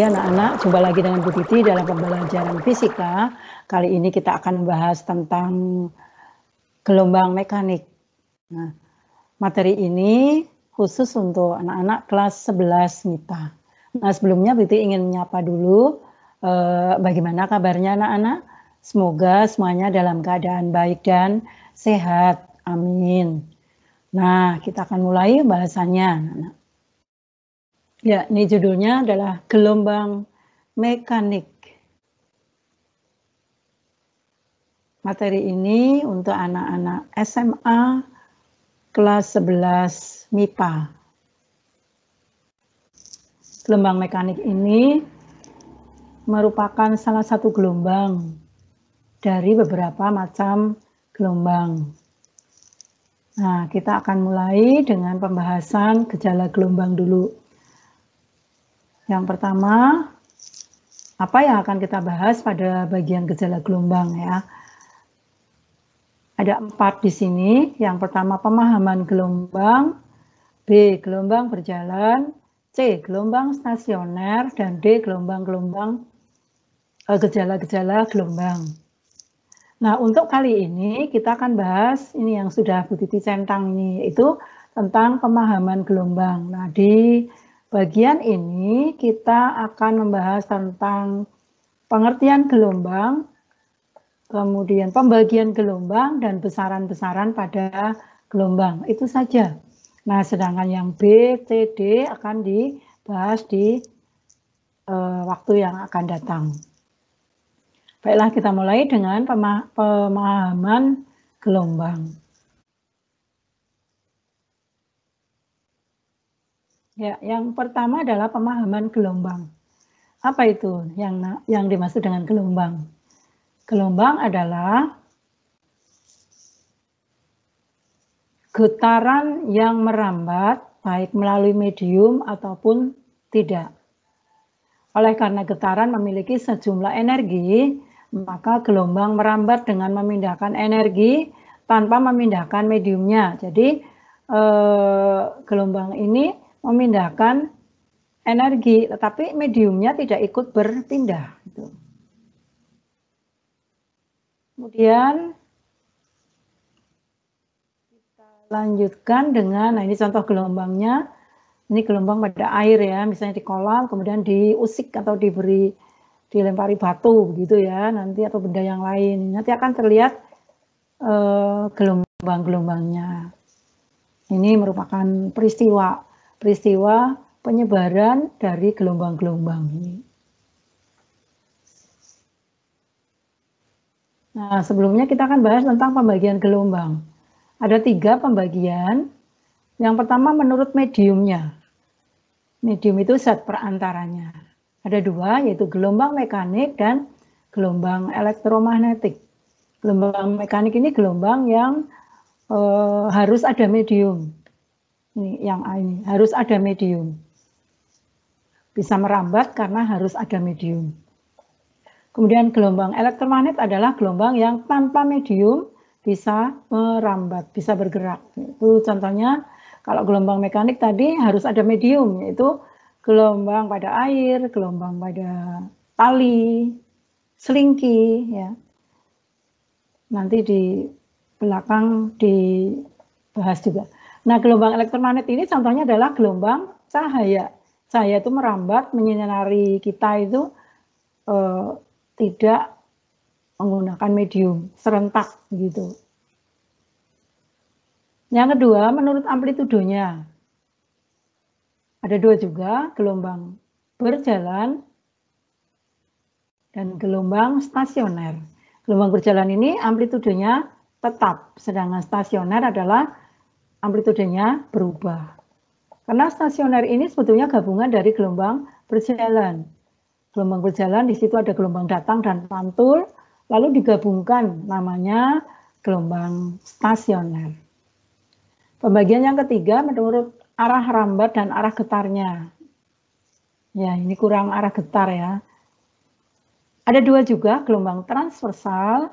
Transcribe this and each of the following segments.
anak-anak, jumpa lagi dengan Bu Titi dalam pembelajaran fisika. Kali ini kita akan membahas tentang gelombang mekanik. Nah, materi ini khusus untuk anak-anak kelas 11 MIPA. Nah, sebelumnya Bu Titi ingin menyapa dulu bagaimana kabarnya anak-anak. Semoga semuanya dalam keadaan baik dan sehat. Amin. Nah, kita akan mulai bahasannya, anak-anak. Ya, ini judulnya adalah gelombang mekanik. Materi ini untuk anak-anak SMA kelas 11 MIPA. Gelombang mekanik ini merupakan salah satu gelombang dari beberapa macam gelombang. Nah, kita akan mulai dengan pembahasan gejala gelombang dulu. Yang pertama, apa yang akan kita bahas pada bagian gejala gelombang ya? Ada 4 di sini. Yang pertama pemahaman gelombang, B gelombang berjalan, C gelombang stasioner, dan D gelombang-gelombang gejala-gejala gelombang. Nah, untuk kali ini kita akan bahas ini yang sudah Bu Titi centang ini, yaitu tentang pemahaman gelombang. Nah, di bagian ini kita akan membahas tentang pengertian gelombang, kemudian pembagian gelombang dan besaran-besaran pada gelombang. Itu saja. Nah, sedangkan yang B, C, D akan dibahas di waktu yang akan datang. Baiklah, kita mulai dengan pemahaman gelombang. Ya, yang pertama adalah pemahaman gelombang. Apa itu yang dimaksud dengan gelombang? Gelombang adalah getaran yang merambat baik melalui medium ataupun tidak. Oleh karena getaran memiliki sejumlah energi, maka gelombang merambat dengan memindahkan energi tanpa memindahkan mediumnya. Jadi gelombang ini memindahkan energi, tetapi mediumnya tidak ikut berpindah. Kemudian kita lanjutkan dengan, nah ini contoh gelombangnya. Ini gelombang pada air ya, misalnya di kolam, kemudian diusik atau dilempari batu begitu ya, nanti atau benda yang lain. Nanti akan terlihat gelombang-gelombangnya. Ini merupakan peristiwa penyebaran dari gelombang-gelombang ini. Nah, sebelumnya kita akan bahas tentang pembagian gelombang. Ada 3 pembagian. Yang pertama menurut mediumnya. Medium itu zat perantaranya. Ada 2, yaitu gelombang mekanik dan gelombang elektromagnetik. Gelombang mekanik ini gelombang yang harus ada medium. Ini yang A ini, harus ada medium. Bisa merambat karena harus ada medium. Kemudian gelombang elektromagnet adalah gelombang yang tanpa medium bisa merambat, bisa bergerak. Itu contohnya, kalau gelombang mekanik tadi harus ada medium, yaitu gelombang pada air, gelombang pada tali, selingki, ya. Nanti di belakang dibahas juga. Nah, gelombang elektromagnet ini contohnya adalah gelombang cahaya. Cahaya itu merambat, menyinari kita itu tidak menggunakan medium, serentak gitu. Yang kedua, menurut amplitudonya. Ada 2 juga, gelombang berjalan dan gelombang stasioner. Gelombang berjalan ini amplitudenya tetap, sedangkan stasioner adalah amplitudenya berubah. Karena stasioner ini sebetulnya gabungan dari gelombang berjalan. Gelombang berjalan di situ ada gelombang datang dan pantul, lalu digabungkan namanya gelombang stasioner. Pembagian yang ketiga menurut arah rambat dan arah getarnya. Ya, ini kurang arah getar ya. Ada 2 juga, gelombang transversal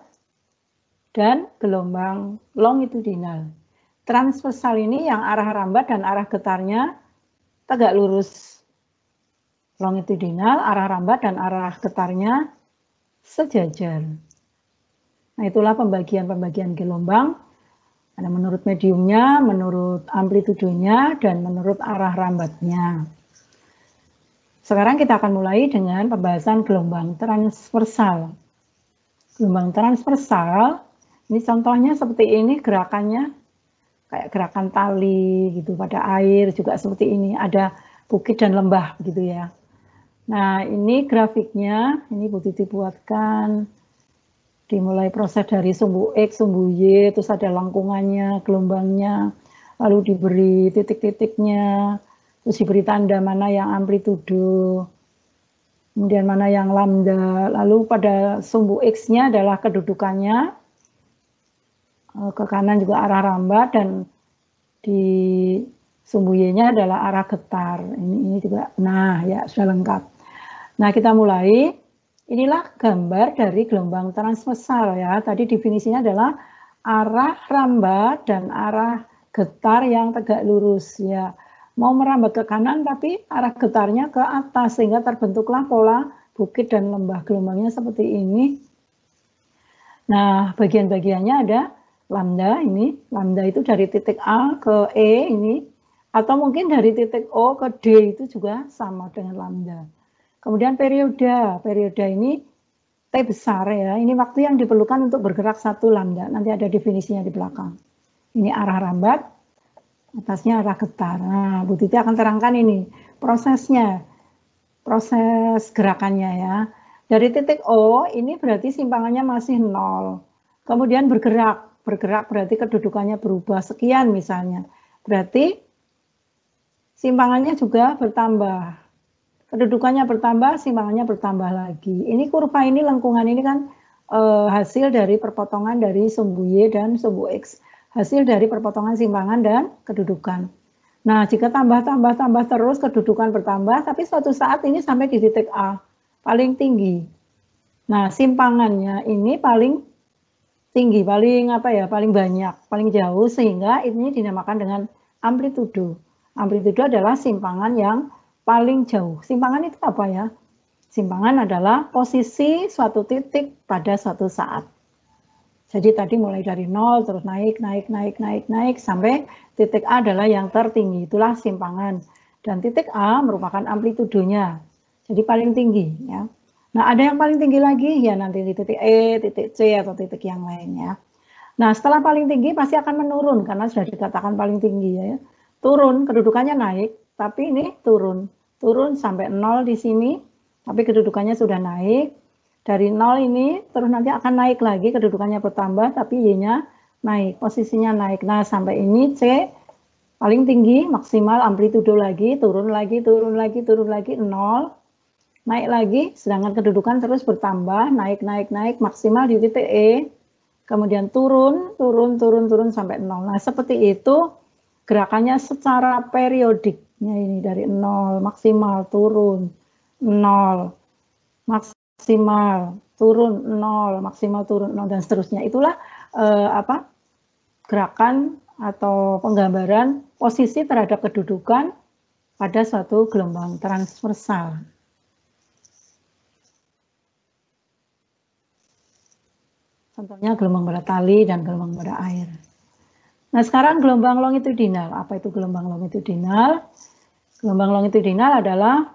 dan gelombang longitudinal. Transversal ini yang arah rambat dan arah getarnya tegak lurus. longitudinal, arah rambat dan arah getarnya sejajar. Nah, itulah pembagian-pembagian gelombang. Ada menurut mediumnya, menurut amplitudenya, dan menurut arah rambatnya. Sekarang kita akan mulai dengan pembahasan gelombang transversal. Gelombang transversal, ini contohnya seperti ini gerakannya, kayak gerakan tali gitu, pada air juga seperti ini, ada bukit dan lembah gitu ya. Nah, ini grafiknya, ini Bu Titi buatkan, dimulai proses dari sumbu X, sumbu Y, terus ada lengkungannya, gelombangnya, lalu diberi titik-titiknya, terus diberi tanda mana yang amplitudo, kemudian mana yang lambda, lalu pada sumbu X-nya adalah kedudukannya, ke kanan juga arah rambat, dan di sumbu Y-nya adalah arah getar. Ini juga, nah ya sudah lengkap. Nah, kita mulai. Inilah gambar dari gelombang transversal ya. Tadi definisinya adalah arah rambat dan arah getar yang tegak lurus ya. Mau merambat ke kanan tapi arah getarnya ke atas sehingga terbentuklah pola bukit dan lembah. Gelombangnya seperti ini. Nah, bagian-bagiannya ada lambda ini. Lambda itu dari titik A ke E ini. Atau mungkin dari titik O ke D itu juga sama dengan lambda. Kemudian periode ini T besar ya, ini waktu yang diperlukan untuk bergerak satu lambda, nanti ada definisinya di belakang. Ini arah rambat, atasnya arah getar. Nah, Bu Titi akan terangkan ini, prosesnya, proses gerakannya ya. Dari titik O, ini berarti simpangannya masih 0. Kemudian bergerak berarti kedudukannya berubah sekian misalnya. Berarti simpangannya juga bertambah. Kedudukannya bertambah, simpangannya bertambah lagi. Ini kurva ini, lengkungan ini kan hasil dari perpotongan dari sumbu Y dan sumbu X. Hasil dari perpotongan simpangan dan kedudukan. Nah, jika tambah terus, kedudukan bertambah, tapi suatu saat ini sampai di titik A, paling tinggi. Nah, simpangannya ini paling tinggi, paling banyak, paling jauh, sehingga ini dinamakan dengan amplitudo. Amplitudo adalah simpangan yang paling jauh. Simpangan itu apa ya? Simpangan adalah posisi suatu titik pada suatu saat. Jadi tadi mulai dari 0 terus naik sampai titik A adalah yang tertinggi. Itulah simpangan. Dan titik A merupakan amplitudonya. Jadi paling tinggi ya. Nah, ada yang paling tinggi lagi ya nanti di titik E, titik C atau titik yang lainnya. Nah, setelah paling tinggi pasti akan menurun karena sudah dikatakan paling tinggi ya. Turun, kedudukannya naik, tapi ini turun sampai 0 di sini, tapi kedudukannya sudah naik. Dari 0 ini terus nanti akan naik lagi, kedudukannya bertambah, tapi Y-nya naik, posisinya naik. Nah, sampai ini C paling tinggi, maksimal amplitudo lagi, turun lagi, 0, naik lagi, sedangkan kedudukan terus bertambah, naik, maksimal di titik E, kemudian turun sampai 0. Nah, seperti itu gerakannya secara periodiknya ini dari 0 maksimal turun 0 maksimal turun 0 maksimal turun 0 dan seterusnya. Itulah gerakan atau penggambaran posisi terhadap kedudukan pada suatu gelombang transversal. Contohnya gelombang pada tali dan gelombang pada air. Nah, sekarang gelombang longitudinal. Apa itu gelombang longitudinal? Gelombang longitudinal adalah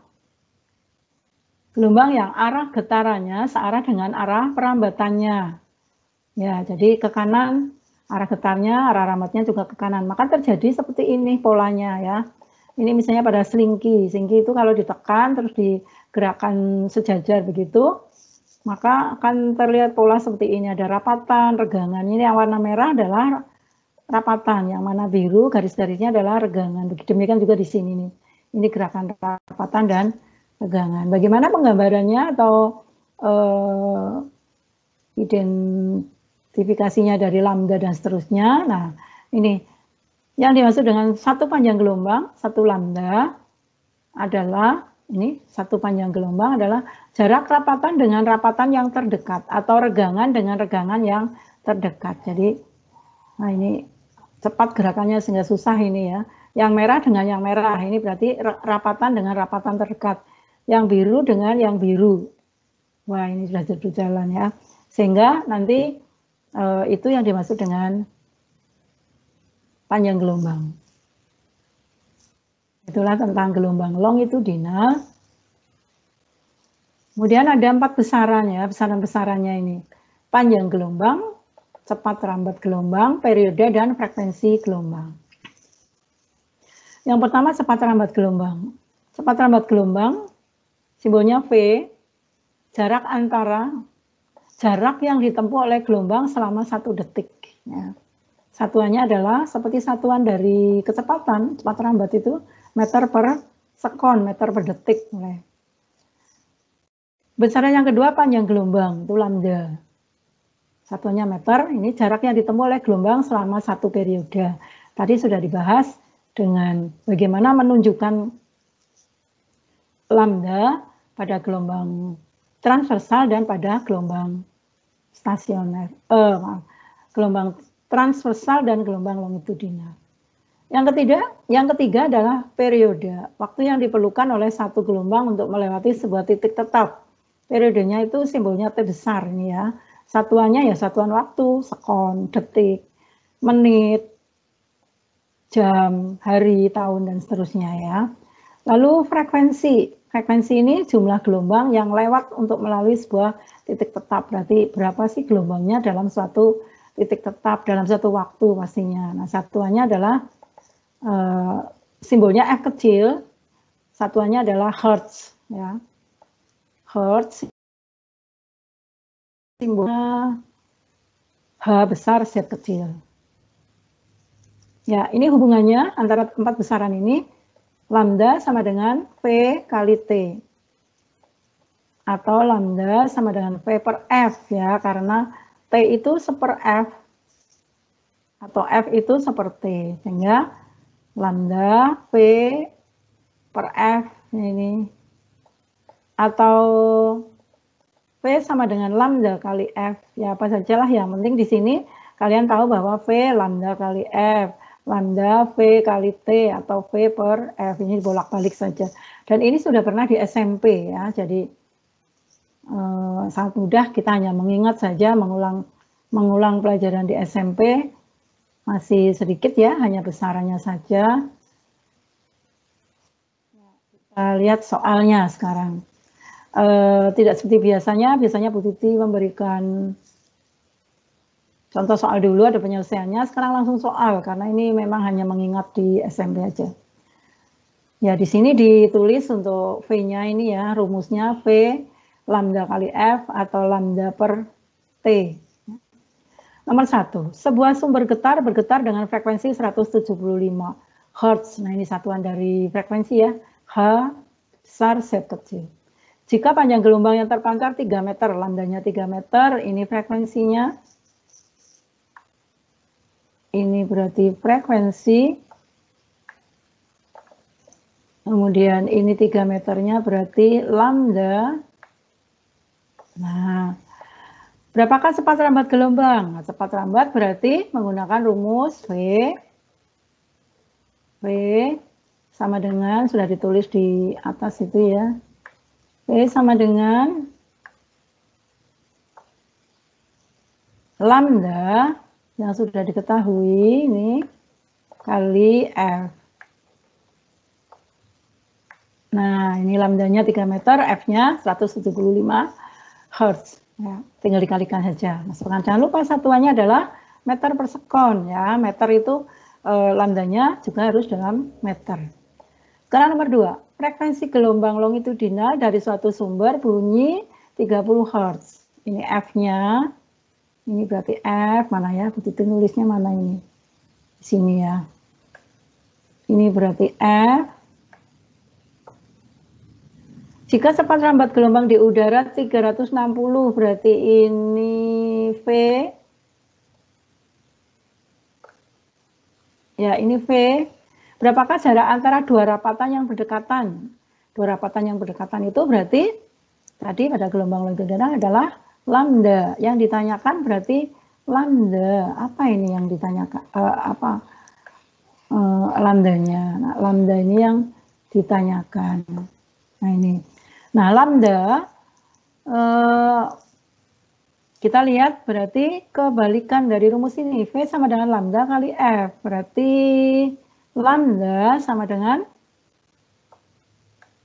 gelombang yang arah getarannya searah dengan arah perambatannya. Ya, jadi ke kanan arah getarnya, arah rambatnya juga ke kanan. Maka terjadi seperti ini polanya ya. Ini misalnya pada selingki. Selingki itu kalau ditekan terus digerakkan sejajar begitu, maka akan terlihat pola seperti ini. Ada rapatan, regangan. Ini yang warna merah adalah rapatan, yang mana biru garis-garisnya adalah regangan. Demikian juga di sini nih. Ini gerakan rapatan dan regangan. Bagaimana penggambarannya atau identifikasinya dari lambda dan seterusnya. Nah, ini yang dimaksud dengan satu panjang gelombang, satu lambda adalah ini satu panjang gelombang adalah jarak rapatan dengan rapatan yang terdekat atau regangan dengan regangan yang terdekat. Jadi, nah ini cepat gerakannya sehingga susah ini ya. Yang merah dengan yang merah, ini berarti rapatan dengan rapatan terdekat. yang biru dengan yang biru. Wah, ini sudah berjalan ya. Sehingga nanti itu yang dimaksud dengan panjang gelombang. Itulah tentang gelombang longitudinal. Kemudian ada 4 besaran ya, besaran-besarannya ini. Panjang gelombang, cepat lambat gelombang, periode, dan frekuensi gelombang. Yang pertama cepat lambat gelombang. Cepat lambat gelombang, simbolnya V, jarak yang ditempuh oleh gelombang selama 1 detik. Ya. Satuannya adalah seperti satuan dari kecepatan, cepat lambat itu meter per sekon, meter per detik. Besaran yang kedua panjang gelombang, itu lambda. Satuannya meter, ini jarak yang ditempuh oleh gelombang selama 1 periode. Tadi sudah dibahas dengan bagaimana menunjukkan lambda pada gelombang transversal dan pada gelombang stasioner, gelombang transversal dan gelombang longitudinal. Yang ketiga adalah periode, waktu yang diperlukan oleh satu gelombang untuk melewati sebuah titik tetap. Periodenya itu simbolnya T besar ini ya. Satuannya ya satuan waktu, sekon, detik, menit, jam, hari, tahun, dan seterusnya ya. Lalu frekuensi ini jumlah gelombang yang lewat untuk melalui sebuah titik tetap. Berarti berapa sih gelombangnya dalam suatu titik tetap, dalam satu waktu pastinya. Nah, satuannya adalah simbolnya F kecil, satuannya adalah Hertz. Ya. Hertz, simbolnya H besar, Z kecil. Ya, ini hubungannya antara 4 besaran ini. Lambda sama dengan V kali T. Atau lambda sama dengan V per F ya, karena T itu seper F. Atau F itu seper T. Sehingga lambda V per F ini. Atau V sama dengan lambda kali F. Ya, apa sajalah yang penting di sini kalian tahu bahwa V lambda kali F. Lambda V kali T atau V per F, ini bolak-balik saja. Dan ini sudah pernah di SMP ya, jadi sangat mudah, kita hanya mengingat saja, mengulang pelajaran di SMP, masih sedikit ya, hanya besarannya saja. Kita lihat soalnya sekarang. Tidak seperti biasanya Bu Titi memberikan contoh soal dulu, ada penyelesaiannya, sekarang langsung soal, karena ini memang hanya mengingat di SMP aja. Ya, di sini ditulis untuk V-nya ini ya, rumusnya V lambda kali F atau lambda per T. Nomor 1, sebuah sumber getar bergetar dengan frekuensi 175 Hz. Nah, ini satuan dari frekuensi ya, H besar, Z kecil. Jika panjang gelombang yang terpancar 3 meter, lambdanya 3 meter, ini frekuensinya. Ini berarti frekuensi, kemudian ini 3 meternya berarti lambda. Nah, berapakah cepat lambat gelombang? Nah, cepat lambat berarti menggunakan rumus V sama dengan, sudah ditulis di atas itu ya, V sama dengan lambda yang sudah diketahui ini kali F. Nah, ini lambdanya 3 meter, F-nya 175 Hz. Ya, tinggal dikalikan saja. Masukkan. Jangan lupa satuannya adalah meter per sekon ya. Meter itu lambdanya juga harus dalam meter. Sekarang nomor 2, frekuensi gelombang longitudinal dari suatu sumber bunyi 30 Hz. Ini F-nya. Ini berarti F, mana ya? Begitu nulisnya mana ini? Di sini ya. Ini berarti F. Jika cepat lambat gelombang di udara 360, berarti ini V. Ya, ini V. Berapakah jarak antara dua rapatan yang berdekatan? Dua rapatan yang berdekatan itu berarti tadi pada gelombang longitudinal adalah lambda. Yang ditanyakan berarti lambda. Apa ini yang ditanyakan? Lambdanya. Nah, lambda ini yang ditanyakan. Nah, ini Nah, lambda kita lihat berarti kebalikan dari rumus ini. V sama dengan lambda kali F. Berarti lambda sama dengan,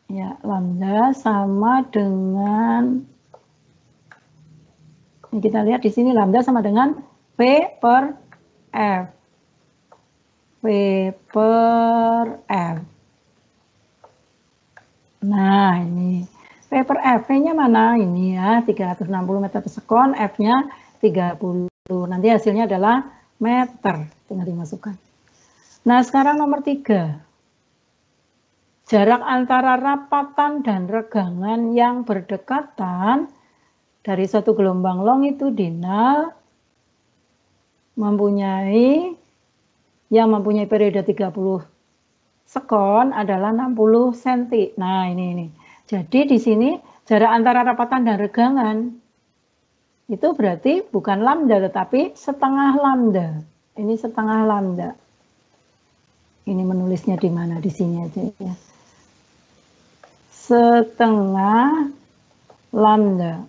ya, lambda sama dengan, ini kita lihat di sini lambda sama dengan V per F. V per F. Nah, ini V per F, V-nya mana? Ini ya, 360 meter per sekon, F-nya 30. Nanti hasilnya adalah meter, tinggal dimasukkan. Nah, sekarang nomor 3. Jarak antara rapatan dan regangan yang berdekatan dari suatu gelombang longitudinal yang mempunyai periode 30 sekon adalah 60 cm. Nah, ini. Jadi di sini jarak antara rapatan dan regangan itu berarti bukan lambda tetapi setengah lambda. Ini setengah lambda. Ini menulisnya di mana? Di sini aja ya. Setengah lambda.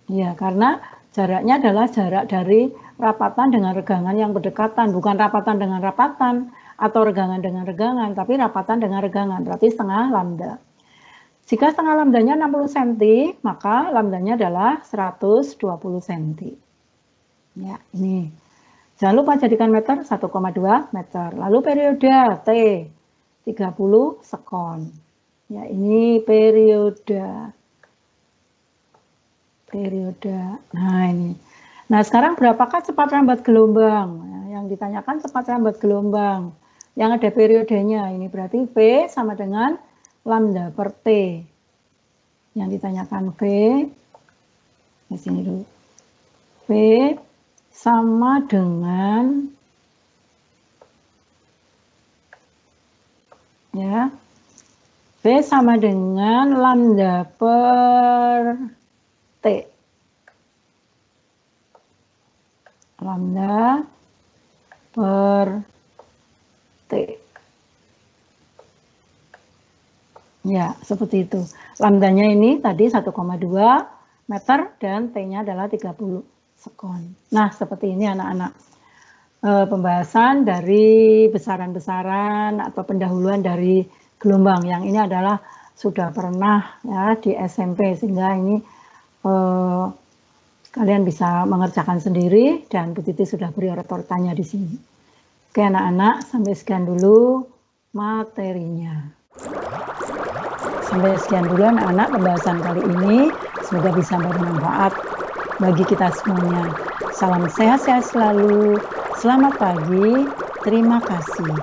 Ya, karena jaraknya adalah jarak dari rapatan dengan regangan yang berdekatan, bukan rapatan dengan rapatan atau regangan dengan regangan, tapi rapatan dengan regangan, berarti setengah lambda. Jika setengah lambdanya 60 cm, maka lambdanya adalah 120 cm. Ya, ini. Jangan lupa jadikan meter 1,2 meter. Lalu periode T 30 sekon. Ya, ini periode. Nah, ini. Nah, sekarang berapakah cepat rambat gelombang? Nah, yang ditanyakan cepat rambat gelombang. Yang ada periodenya, ini berarti V sama dengan lambda per T. Yang ditanyakan V, di sini dulu. V sama dengan, ya, V sama dengan lambda per T. Lambda per T. Ya, seperti itu. Lambdanya ini tadi 1,2 meter dan T-nya adalah 30 sekon. Nah, seperti ini anak-anak. Pembahasan dari besaran-besaran atau pendahuluan dari gelombang. Yang ini adalah sudah pernah ya di SMP, sehingga ini kalian bisa mengerjakan sendiri dan Bu Titi sudah beri retortanya di sini. Oke anak-anak, sampai sekian dulu materinya. Sampai sekian dulu anak-anak pembahasan kali ini. Semoga bisa bermanfaat bagi kita semuanya. Salam sehat-sehat selalu. Selamat pagi. Terima kasih.